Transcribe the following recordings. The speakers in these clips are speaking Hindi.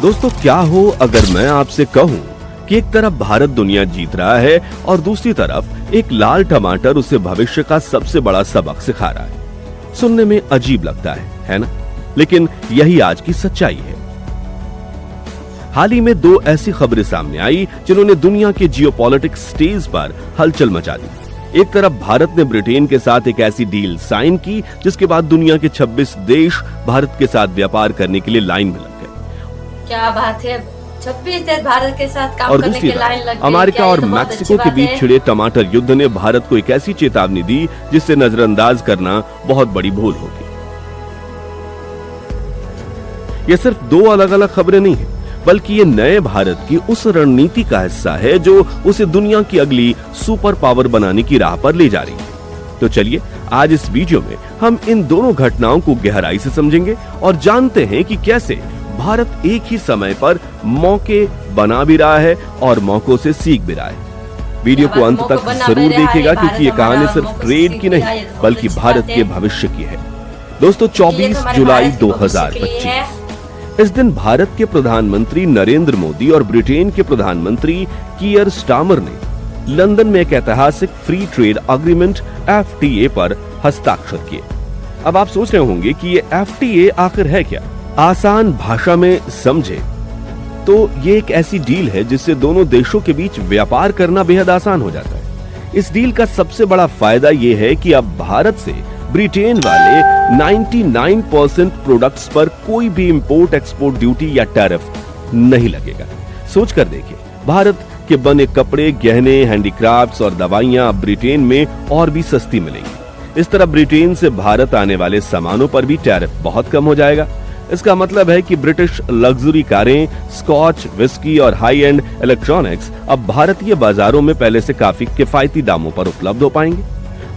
दोस्तों, क्या हो अगर मैं आपसे कहूं कि एक तरफ भारत दुनिया जीत रहा है और दूसरी तरफ एक लाल टमाटर उसे भविष्य का सबसे बड़ा सबक सिखा रहा है। सुनने में अजीब लगता है ना? लेकिन यही आज की सच्चाई है। हाल ही में दो ऐसी खबरें सामने आई जिन्होंने दुनिया के जियोपॉलिटिक्स स्टेज पर हलचल मचा दी। एक तरफ भारत ने ब्रिटेन के साथ एक ऐसी डील साइन की जिसके बाद दुनिया के 26 देश भारत के साथ व्यापार करने के लिए लाइन में लग गए। क्या बात है, 26 देश भारत के साथ काम करने के लाइन लग गए। अमेरिका और मैक्सिको के बीच छिड़े टमाटर युद्ध ने भारत को एक ऐसी चेतावनी दी जिससे नजरअंदाज करना बहुत बड़ी भूल होगी। ये सिर्फ दो अलग अलग खबरें नहीं है, बल्कि ये नए भारत की उस रणनीति का हिस्सा है जो उसे दुनिया की अगली सुपर पावर बनाने की राह पर ले जा रही है। तो चलिए आज इस वीडियो में हम इन दोनों घटनाओं को गहराई से समझेंगे और जानते हैं कि कैसे भारत एक ही समय पर मौके बना भी रहा है और मौकों से सीख भी रहा है। वीडियो को अंत तक जरूर देखिएगा क्योंकि ये कहानी सिर्फ ट्रेड की नहीं बल्कि भारत के भविष्य की है। दोस्तों, 24 जुलाई 2025 इस दिन भारत के प्रधानमंत्री नरेंद्र मोदी और ब्रिटेन के प्रधानमंत्री कीयर स्टारमर ने लंदन में एक ऐतिहासिक फ्री ट्रेड एग्रीमेंट FTA पर हस्ताक्षर किए। अब आप सोच रहे होंगे कि ये FTA आखिर है क्या? आसान भाषा में समझे तो ये एक ऐसी डील है जिससे दोनों देशों के बीच व्यापार करना बेहद आसान हो जाता है। इस डील का सबसे बड़ा फायदा ये है कि अब भारत से ब्रिटेन वाले 99% प्रोडक्ट्स पर कोई भी इंपोर्ट एक्सपोर्ट ड्यूटी या टैरिफ नहीं लगेगा। सोच कर देखिए, भारत के बने कपड़े, गहने, हैंडीक्राफ्ट्स और दवाइयां अब ब्रिटेन में और भी सस्ती मिलेंगी। इस तरह ब्रिटेन से भारत आने वाले सामानों पर भी टैरिफ बहुत कम हो जाएगा। इसका मतलब है कि ब्रिटिश लग्जरी कारें, स्कॉच, विस्की और हाई एंड इलेक्ट्रॉनिक्स अब भारतीय बाजारों में पहले से काफी किफायती दामों पर उपलब्ध हो पाएंगे।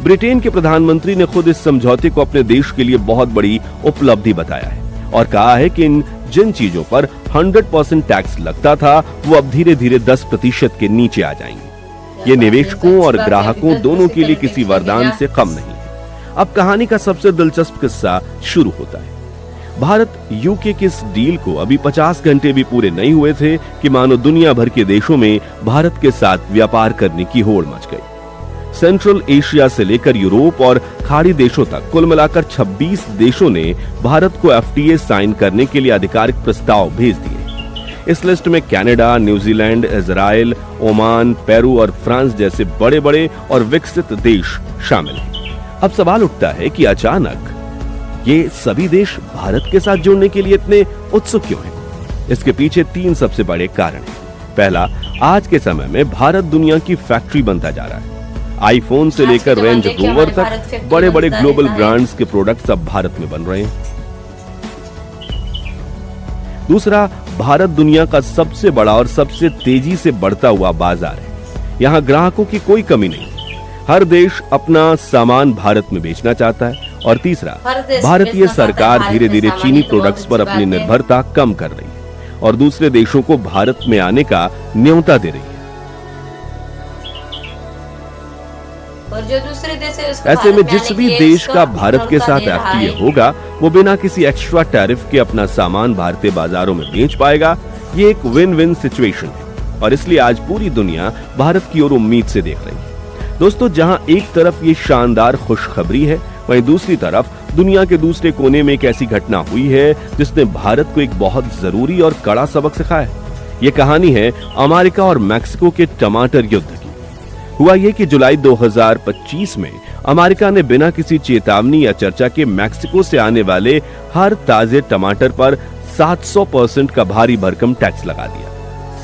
ब्रिटेन के प्रधानमंत्री ने खुद इस समझौते को अपने देश के लिए बहुत बड़ी उपलब्धि बताया है और कहा है कि जिन चीजों पर 100% टैक्स लगता था वो अब धीरे धीरे 10% के नीचे आ जाएंगे। ये निवेशकों और ग्राहकों दोनों के लिए किसी वरदान से कम नहीं है। अब कहानी का सबसे दिलचस्प किस्सा शुरू होता है। भारत यूके की इस डील को अभी 50 घंटे भी पूरे नहीं हुए थे कि मानो दुनिया भर के देशों में भारत के साथ व्यापार करने की होड़ मच गई। सेंट्रल एशिया से लेकर यूरोप और खाड़ी देशों तक कुल मिलाकर 26 देशों ने भारत को FTA साइन करने के लिए आधिकारिक प्रस्ताव भेज दिए। इस लिस्ट में Canada, New Zealand, Israel, Oman, Peru और फ्रांस जैसे बड़े बड़े और विकसित देश शामिल हैं। अब सवाल उठता है कि अचानक ये सभी देश भारत के साथ जुड़ने के लिए इतने उत्सुक क्यों हैं? इसके पीछे 3 सबसे बड़े कारण हैं। पहला, आज के समय में भारत दुनिया की फैक्ट्री बनता जा रहा है। आईफोन से लेकर रेंज रोवर तक बड़े बड़े ग्लोबल ब्रांड्स के प्रोडक्ट्स अब भारत में बन रहे हैं। दूसरा, भारत दुनिया का सबसे बड़ा और सबसे तेजी से बढ़ता हुआ बाजार है। यहाँ ग्राहकों की कोई कमी नहीं। हर देश अपना सामान भारत में बेचना चाहता है। और तीसरा, भारतीय सरकार धीरे धीरे चीनी प्रोडक्ट्स पर अपनी निर्भरता कम कर रही है और दूसरे देशों को भारत में आने का न्योता दे रही है। और जो दूसरे देश है ऐसे में जिस भी देश का भारत के साथ FTA होगा वो बिना किसी एक्स्ट्रा टैरिफ के अपना सामान भारतीय बाजारों में बेच पाएगा। ये एक विन विन सिचुएशन है और इसलिए आज पूरी दुनिया भारत की ओर उम्मीद से देख रही है। दोस्तों, जहां एक तरफ ये शानदार खुशखबरी है, वहीं दूसरी तरफ दुनिया के दूसरे कोने में एक ऐसी घटना हुई है जिसने भारत को एक बहुत जरूरी और कड़ा सबक सिखाया है। ये कहानी है अमेरिका और मैक्सिको के टमाटर युद्ध की। हुआ ये कि जुलाई 2025 में अमेरिका ने बिना किसी चेतावनी या चर्चा के मैक्सिको से आने वाले हर ताजे टमाटर पर 700% का भारी भरकम टैक्स लगा दिया।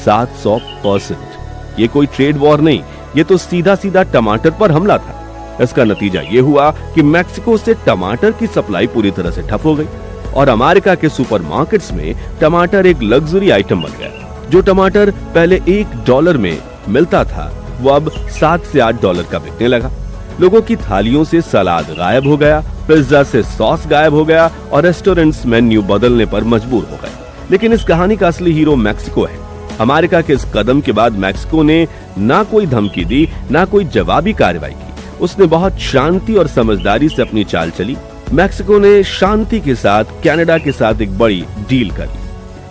700%। ये कोई ट्रेड वॉर नहीं, ये तो सीधा सीधा टमाटर पर हमला था। इसका नतीजा ये हुआ कि मैक्सिको से टमाटर की सप्लाई पूरी तरह से ठप हो गई और अमेरिका के सुपरमार्केट्स में टमाटर एक लग्जरी आइटम बन गया। जो टमाटर पहले $1 में मिलता था वो अब $7 से $8 का बिकने लगा। लोगों की थालियों से सलाद गायब हो गया, पिज्जा से सॉस गायब हो गया और रेस्टोरेंट्स मेन्यू बदलने पर मजबूर हो गए। लेकिन इस कहानी का असली हीरो मैक्सिको है। अमेरिका के इस कदम के बाद मैक्सिको ने ना कोई धमकी दी, ना कोई जवाबी कार्रवाई की। उसने बहुत शांति और समझदारी से अपनी चाल चली। मैक्सिको ने शांति के साथ कनाडा के साथ एक बड़ी डील कर ली।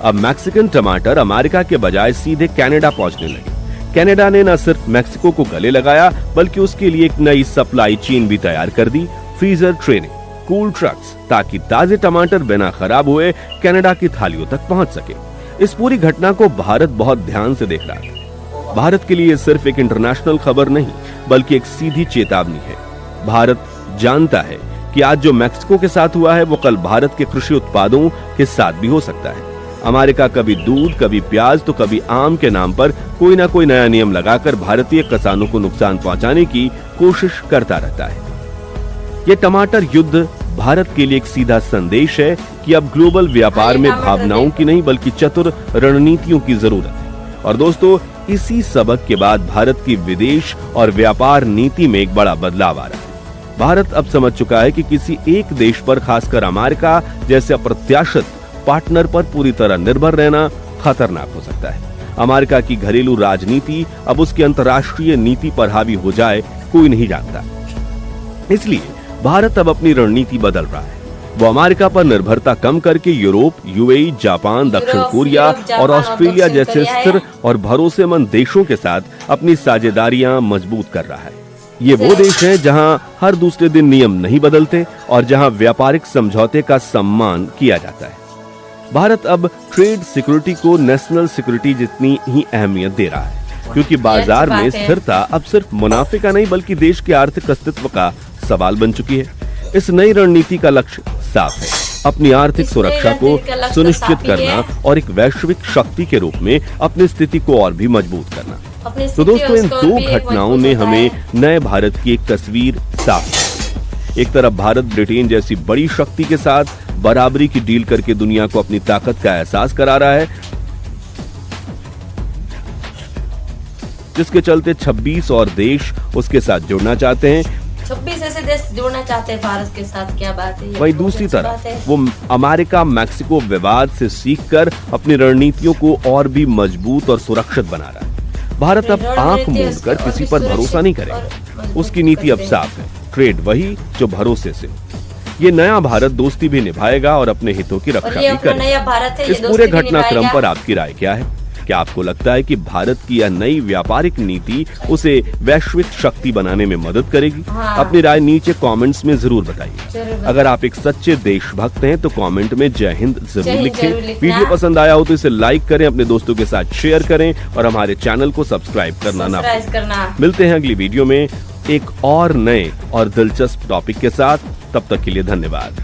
अब मैक्सिकन टमाटर अमेरिका के बजाय सीधे कनाडा पहुंचने लगे। कनाडा ने न सिर्फ मैक्सिको को गले लगाया बल्कि उसके लिए एक नई सप्लाई चेन भी तैयार कर दी, फ्रीजर ट्रेनें, कूल ट्रक्स, ताकि ताजे टमाटर बिना खराब हुए कनाडा की थालियों तक पहुंच सके। इस पूरी घटना को भारत बहुत ध्यान से देख रहा था। भारत के लिए सिर्फ एक इंटरनेशनल खबर नहीं बल्कि एक सीधी चेतावनी है। भारत जानता है कि आज जो मैक्सिको के साथ हुआ है वो कल भारत के कृषि उत्पादों के साथ भी हो सकता है। अमेरिका कभी दूध, कभी प्याज तो कभी आम के नाम पर कोई ना कोई नया नियम लगाकर भारतीय किसानों को नुकसान पहुंचाने की कोशिश करता रहता है। ये टमाटर युद्ध भारत के लिए एक सीधा संदेश है कि अब ग्लोबल व्यापार में भावनाओं की नहीं बल्कि चतुर रणनीतियों की जरूरत है। और दोस्तों, इसी सबक के बाद भारत की विदेश और व्यापार नीति में एक बड़ा बदलाव आ रहा है। भारत अब समझ चुका है कि किसी एक देश पर, खासकर अमेरिका जैसे अप्रत्याशित पार्टनर पर पूरी तरह निर्भर रहना खतरनाक हो सकता है। अमेरिका की घरेलू राजनीति अब उसकी अंतर्राष्ट्रीय नीति पर हावी हो जाए कोई नहीं जानता। इसलिए भारत अब अपनी रणनीति बदल रहा है। वो अमेरिका पर निर्भरता कम करके यूरोप, यूएई, जापान, दक्षिण कोरिया और ऑस्ट्रेलिया जैसे स्थिर और भरोसेमंद देशों के साथ अपनी साझेदारियां मजबूत कर रहा है। ये वो देश हैं जहां हर दूसरे दिन नियम नहीं बदलते और जहां व्यापारिक समझौते का सम्मान किया जाता है। भारत अब ट्रेड सिक्योरिटी को नेशनल सिक्योरिटी जितनी ही अहमियत दे रहा है, क्योंकि बाजार में स्थिरता अब सिर्फ मुनाफे का नहीं बल्कि देश के आर्थिक अस्तित्व का सवाल बन चुकी है। इस नई रणनीति का लक्ष्य साफ है, अपनी आर्थिक सुरक्षा को सुनिश्चित करना और एक वैश्विक शक्ति के रूप में अपनी स्थिति को और भी मजबूत करना। तो दोस्तों, इन दो घटनाओं ने हमें नए भारत की एक तस्वीर साफ की। एक तरफ भारत ब्रिटेन जैसी बड़ी शक्ति के साथ बराबरी की डील करके दुनिया को अपनी ताकत का एहसास करा रहा है, जिसके चलते 26 और देश उसके साथ जुड़ना चाहते हैं। 26 ऐसे देश जुड़ना चाहते हैं भारत के साथ, क्या बात है। वहीं दूसरी तरफ वो अमेरिका मैक्सिको विवाद से सीखकर अपनी रणनीतियों को और भी मजबूत और सुरक्षित बना रहा है। भारत अब आंख मूंदकर किसी पर भरोसा नहीं करेगा। उसकी नीति अब साफ है, ट्रेड वही जो भरोसे से। ये नया भारत दोस्ती भी निभाएगा और अपने हितों की रक्षा भी करेगा। इस पूरे घटनाक्रम पर आपकी राय क्या है? क्या आपको लगता है कि भारत की यह नई व्यापारिक नीति उसे वैश्विक शक्ति बनाने में मदद करेगी? अपनी राय नीचे कमेंट्स में जरूर बताइए। अगर आप एक सच्चे देशभक्त हैं तो कमेंट में जय हिंद जरूर लिखें। वीडियो पसंद आया हो तो इसे लाइक करें, अपने दोस्तों के साथ शेयर करें और हमारे चैनल को सब्सक्राइब करना ना भूलें। मिलते हैं अगली वीडियो में एक और नए और दिलचस्प टॉपिक के साथ। तब तक के लिए धन्यवाद।